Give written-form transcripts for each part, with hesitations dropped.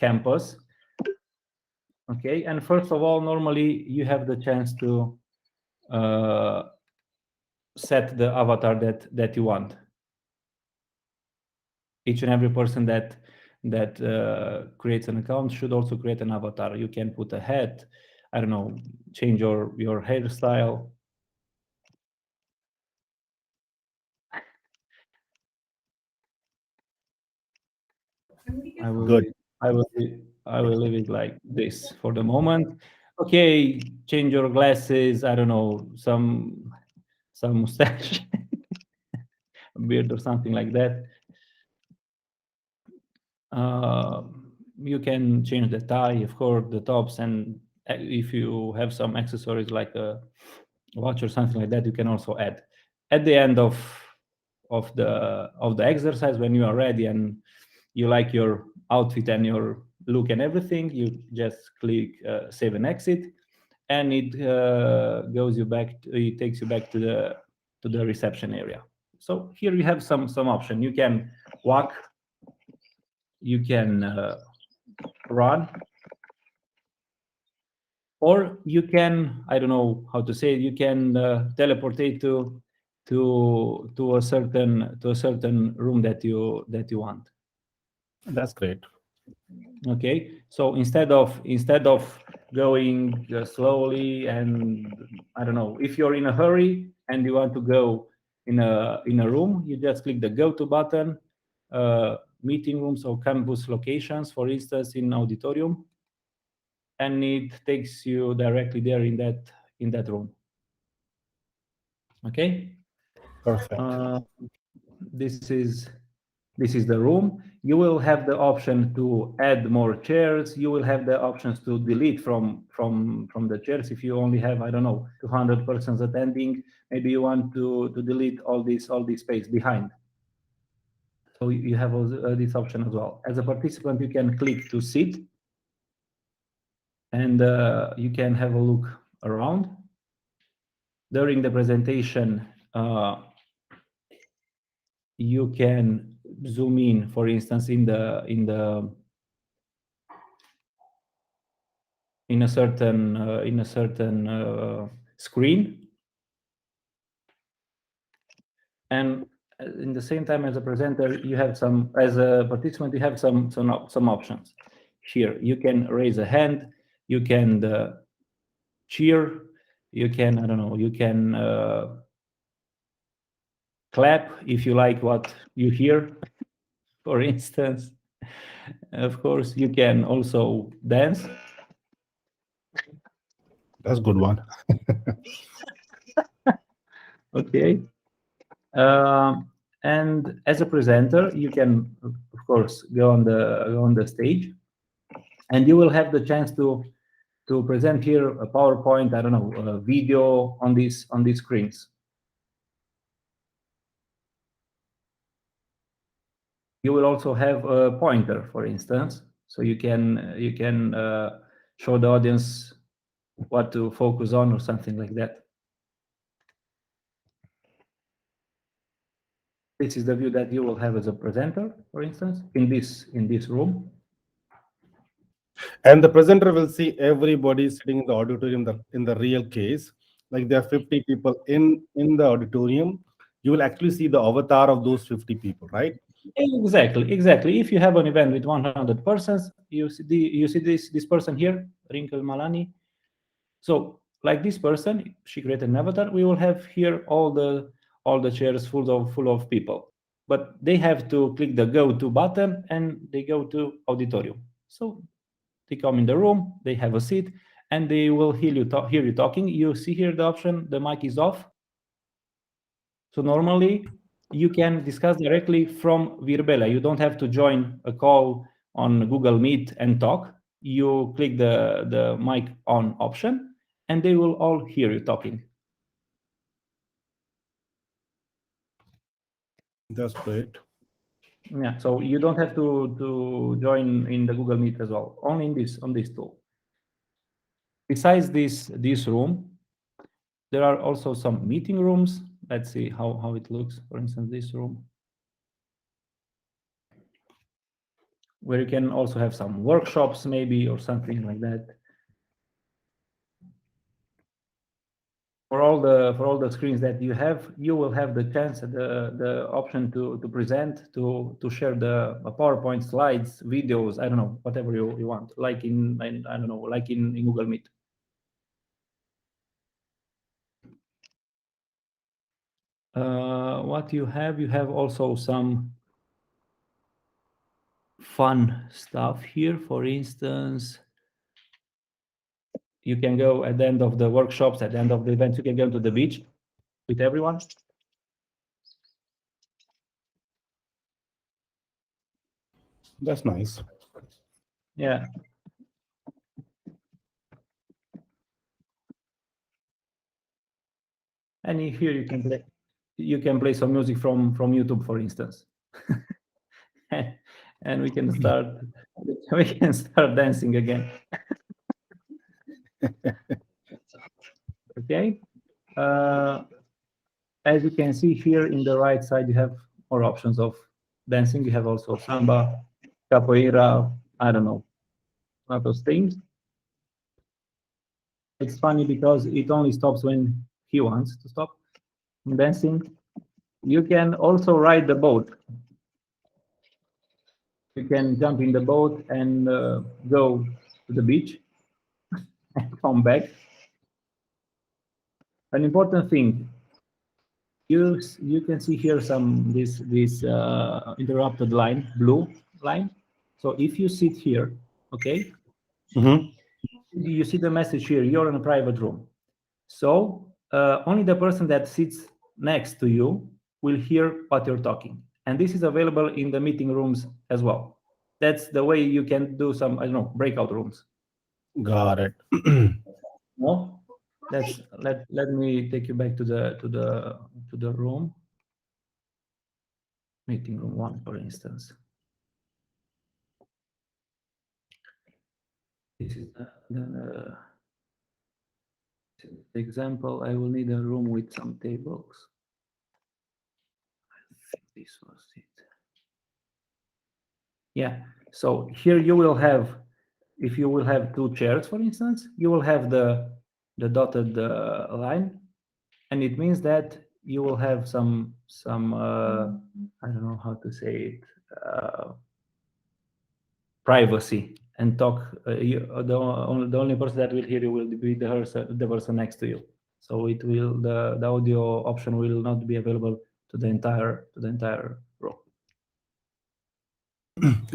campus. Okay, and first of all, normally you have the chance to set the avatar that you want. Each and every person that creates an account should also create an avatar. You can put a hat, I don't know, change your hairstyle. I will leave it like this for the moment. Okay, change your glasses, I don't know, some mustache, beard or something like that. You can change the tie, of course, the tops, and if you have some accessories like a watch or something like that, you can also add. At the end of the exercise, when you are ready and you like your outfit and your look and everything, you just click save and exit, and it takes you back to the reception area. So here you have some option. You can walk, you can run, or you can, I don't know how to say it, you can teleportate to a certain room that you want. That's great. Okay, so instead of going slowly, and I don't know, if you're in a hurry and you want to go in a room, you just click the go to button, meeting rooms or campus locations, for instance, in auditorium, and it takes you directly there in that room. Okay. Perfect. This is the room. You will have the option to add more chairs. You will have the options to delete from the chairs. If you only have, I don't know, 200 persons attending, maybe you want to delete all this space behind. So you have this option as well. As a participant, you can click to sit, and you can have a look around. During the presentation, you can zoom in, for instance, in a certain screen, and in the same time, as a presenter, you have as a participant, you have some options. Here you can raise a hand, you can cheer, you can, I don't know, you can clap if you like what you hear, for instance. Of course, you can also dance. That's a good one. Okay. And as a presenter, you can, of course, go on the stage, and you will have the chance to present here a PowerPoint, I don't know, a video on these screens. You will also have a pointer, for instance, so you can show the audience what to focus on or something like that. This is the view that you will have as a presenter, for instance, in this room. And the presenter will see everybody sitting in the auditorium. In the real case, like there are 50 people in the auditorium, you will actually see the avatar of those 50 people, right? Exactly. If you have an event with 100 persons, you see this person here, Rinkel Malani. So like this person, she created an avatar. We will have here all the chairs full of people, but they have to click the go to button and they go to auditorium. So they come in the room, they have a seat, and they will hear you talking. You see here the option, the mic is off. So normally you can discuss directly from Virbela. You don't have to join a call on Google Meet and talk. You click the mic on option, and they will all hear you talking. That's great. Yeah, so you don't have to join in the Google Meet as well, only on this tool. Besides this room, there are also some meeting rooms. Let's see how it looks. For instance, this room. where you can also have some workshops maybe or something like that. For all the screens that you have, you will have the chance, the option to present, to share the PowerPoint slides, videos, I don't know, whatever you want, like in I don't know, like in Google Meet. What you have also some fun stuff here. For instance, you can go at the end of the workshops, at the end of the events, you can go to the beach with everyone. That's nice. Yeah. And here you can play some music from YouTube, for instance. And we can start dancing again. Okay. As you can see here in the right side, you have more options of dancing. You have also samba, capoeira, I don't know, a lot of those things. It's funny because it only stops when he wants to stop dancing. You can also ride the boat. You can jump in the boat and go to the beach and come back. An important thing, you can see here this interrupted line, blue line. So if you sit here, okay, you see the message here, you're in a private room. So only the person that sits next to you will hear what you're talking. And this is available in the meeting rooms as well. That's the way you can do some, I don't know, breakout rooms. Got it. No? Let me take you back to the room. Meeting room 1, for instance. This is the example. I will need a room with some tables. I think this was it. Yeah. So here you will have, if you will have 2 chairs, for instance, you will have the dotted line, and it means that you will have some I don't know how to say it, privacy, and talk. The only person that will hear you will be the person next to you. So it will the audio option will not be available to the entire row.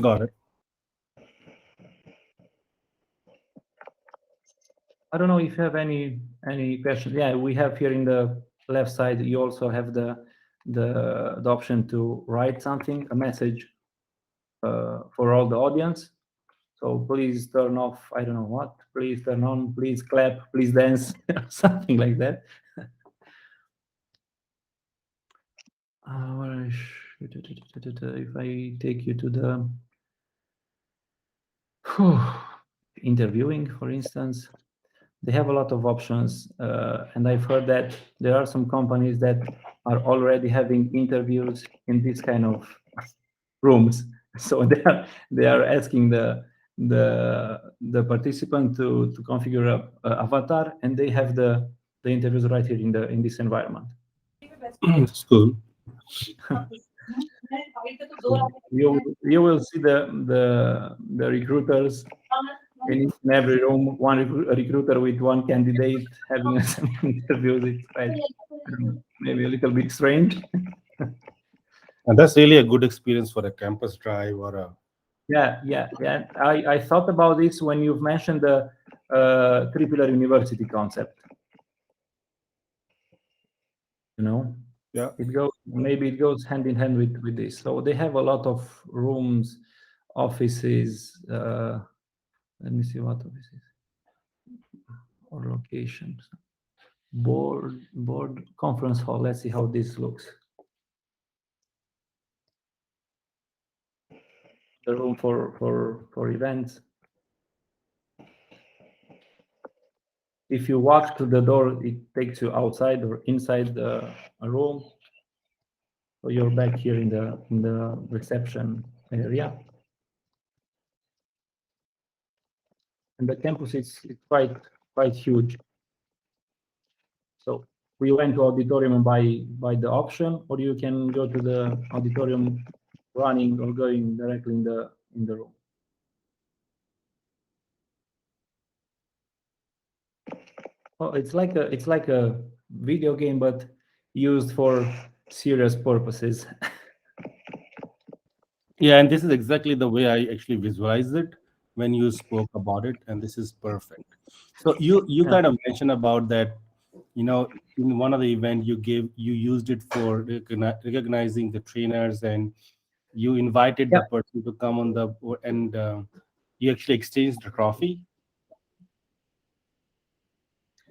Got it. I don't know if you have any questions. Yeah, we have here in the left side. You also have the option to write something, a message for all the audience. So please turn off, I don't know what, please turn on, please clap, please dance, something like that. If I take you to the interviewing, for instance, they have a lot of options, and I've heard that there are some companies that are already having interviews in this kind of rooms. So they are asking the participant to configure a avatar, and they have the interviews right here in this environment. That's cool. So you will see the recruiters in each and every room, one recruiter with one candidate having some interviews. It's quite maybe a little bit strange. And that's really a good experience for a campus drive or a. Yeah. I thought about this when you've mentioned the three-pillar university concept. You know, Yeah. Maybe it goes hand in hand with this. So they have a lot of rooms, offices. Let me see what offices or locations. Board conference hall. Let's see how this looks. The room for events. If you walk to the door, it takes you outside or inside the room. So you're back here in the reception area. and the campus is quite huge. So we went to auditorium and by the option, or you can go to the auditorium running or going directly in the room. Oh, it's like a video game, but used for serious purposes. Yeah, and this is exactly the way I actually visualized it when you spoke about it, and this is perfect. So you Yeah. kind of mentioned about that, in one of the event you used it for recognizing the trainers, and you invited Yeah. the person to come on the and you actually exchanged the trophy.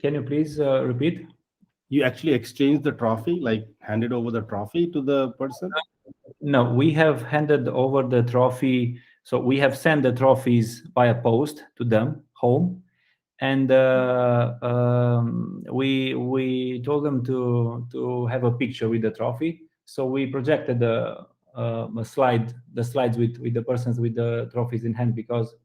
Can you please repeat? You actually exchanged the trophy, like handed over the trophy to the person. No, we have handed over the trophy. So we have sent the trophies by a post to them home, and we told them to have a picture with the trophy. So we projected the slides with the persons with the trophies in hand, because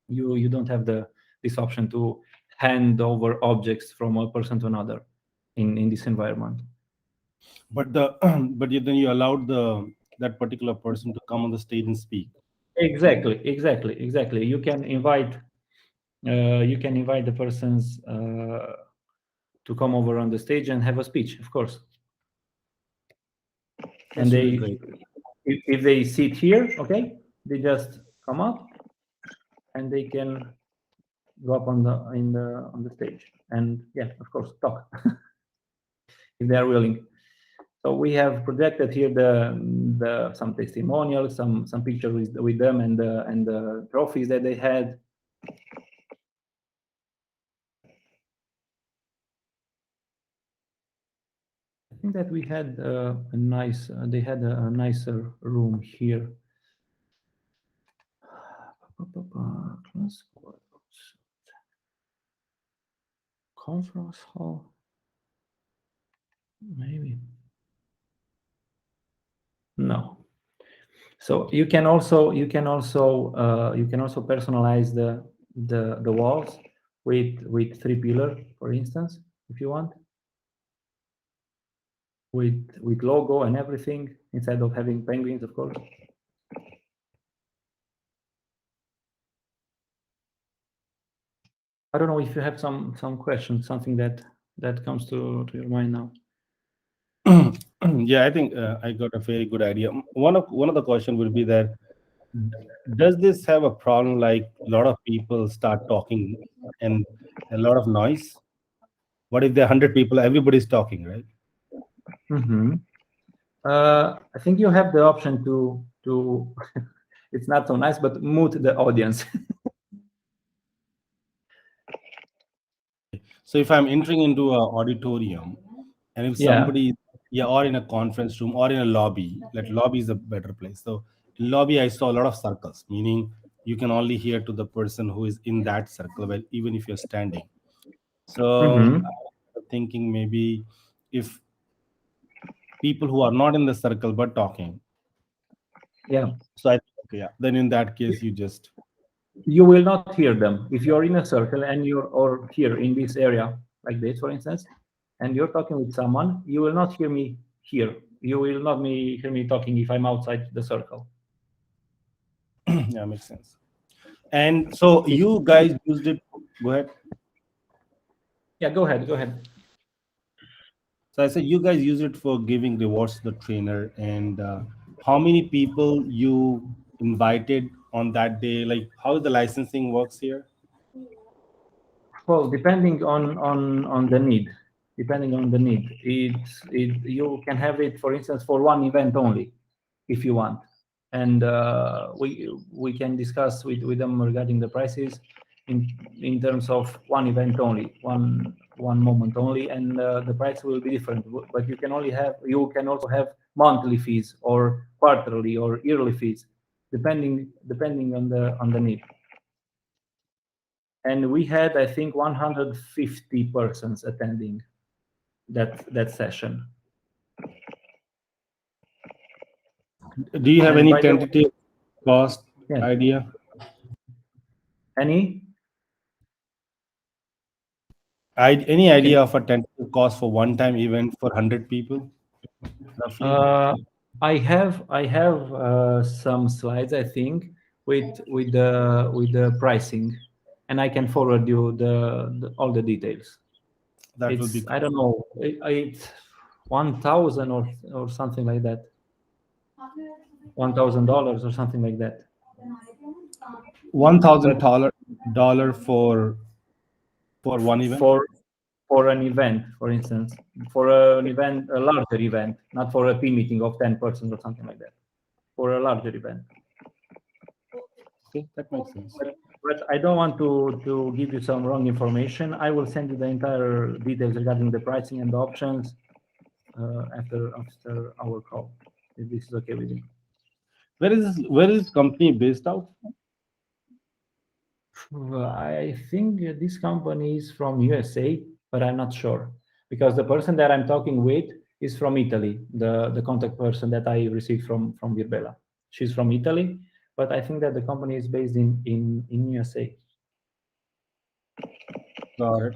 you don't have this option to hand over objects from a person to another in this environment. But the then you allowed the that particular person to come on the stage and speak. Exactly. You can invite the persons to come over on the stage and have a speech, of course. And That's really great. if they sit here, okay, they just come up and they can go up on the stage and, yeah, of course, talk if they are willing. So we have projected here the some testimonials, some pictures with them, and the trophies that they had. I think that we had a nice. They had a nicer room here. Conference hall, maybe. No. So you can also personalize the walls with three pillar, for instance, if you want, with logo and everything, instead of having penguins, of course. I don't know if you have some questions, something that comes to your mind now. Yeah, I think I got a very good idea. One of the question will be that, does this have a problem, like a lot of people start talking and a lot of noise? What if there are 100 people, everybody's talking, right? Hmm. I think you have the option to it's not so nice, but mute the audience. So if I'm entering into a auditorium, and if Yeah. somebody, yeah, or in a conference room or in a lobby, like lobby is a better place. So in lobby, I saw a lot of circles, meaning you can only hear to the person who is in that circle, well, even if you're standing. So Hmm. I'm thinking maybe if people who are not in the circle but talking, Yeah. so I think, okay, yeah, then in that case, you just You will not hear them if you're in a circle and you're or here in this area like this, for instance, and you're talking with someone. You will not hear me here. You will not hear me talking if I'm outside the circle. yeah, makes sense. And so If, you guys used it. Go ahead. yeah, go ahead. So I said you guys use it for giving rewards to the trainer, and how many people you invited on that day? Like how the licensing works here? Well, depending on the need, you can have it, for instance, for one event only, if you want, and we can discuss with them regarding the prices in terms of one event only, one moment only, and the price will be different. But you can also have monthly fees or quarterly or yearly fees, depending on the need. And we had, I think, 150 persons attending that session. Do you have And any by the way, tentative cost yes, idea? any? Any Can idea of a tentative cost for one-time event for 100 people, roughly? uh, I have some slides, I think, with the pricing, and I can forward you the all the details. That will be It's, I great. don't know, it's 1,000 or something like that. $1,000 or something like that. One thousand But dollar for one event. for an event, for instance, for an event, a larger event, not for a team meeting of 10 persons or something like that. For a larger event. Okay, that makes sense. But I don't want to give you some wrong information. I will send you the entire details regarding the pricing and the options after our call, if this is okay with you. Where is this company based out? I think this company is from USA, but I'm not sure because the person that I'm talking with is from Italy. The contact person that I received from Virbela, she's from Italy, but I think that the company is based in USA. Got it.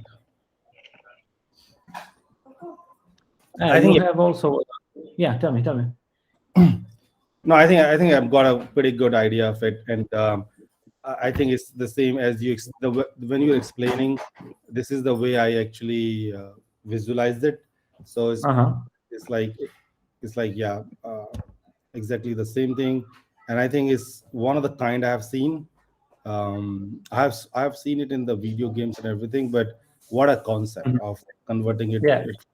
I You think have also, yeah. Tell me. no, I think I've got a pretty good idea of it, and I think it's the same as when you're explaining. This is the way I actually visualized it. So Uh huh. it's like yeah, exactly the same thing, and I think it's one of the kind I have seen. I have seen it in the video games and everything, but what a concept of converting Yeah. it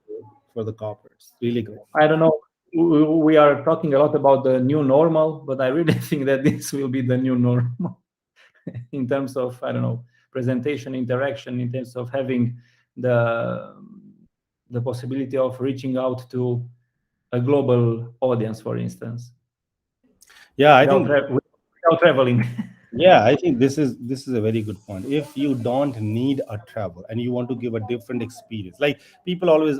for the corporates. Really great. I don't know. We are talking a lot about the new normal, but I really think that this will be the new normal in terms of, I don't know, presentation, interaction, in terms of having the the possibility of reaching out to a global audience, for instance, Yeah, I without think without traveling. Yeah, I think this is a very good point. If you don't need a travel and you want to give a different experience, like people always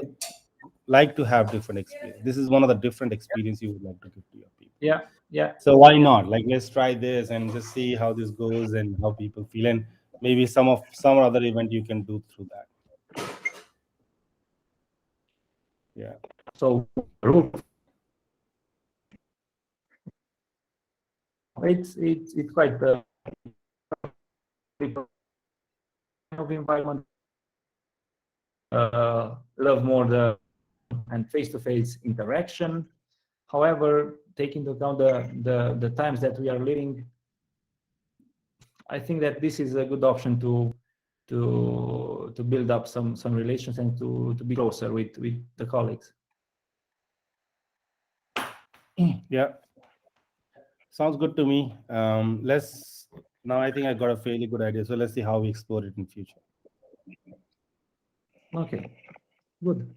like to have different experience. This is one of the different experience you would like to give to your people. Yeah, yeah. So why not? Like let's try this and just see how this goes and how people feel, and maybe some other event you can do through that. Yeah. So it's quite a of environment. Love more the and face-to-face interaction. However, taking into account the times that we are living, I think that this is a good option to build up some relations and to be closer with the colleagues. Yeah. Sounds good to me. Let's now. I think I got a fairly good idea. So let's see how we explore it in future. Okay, good.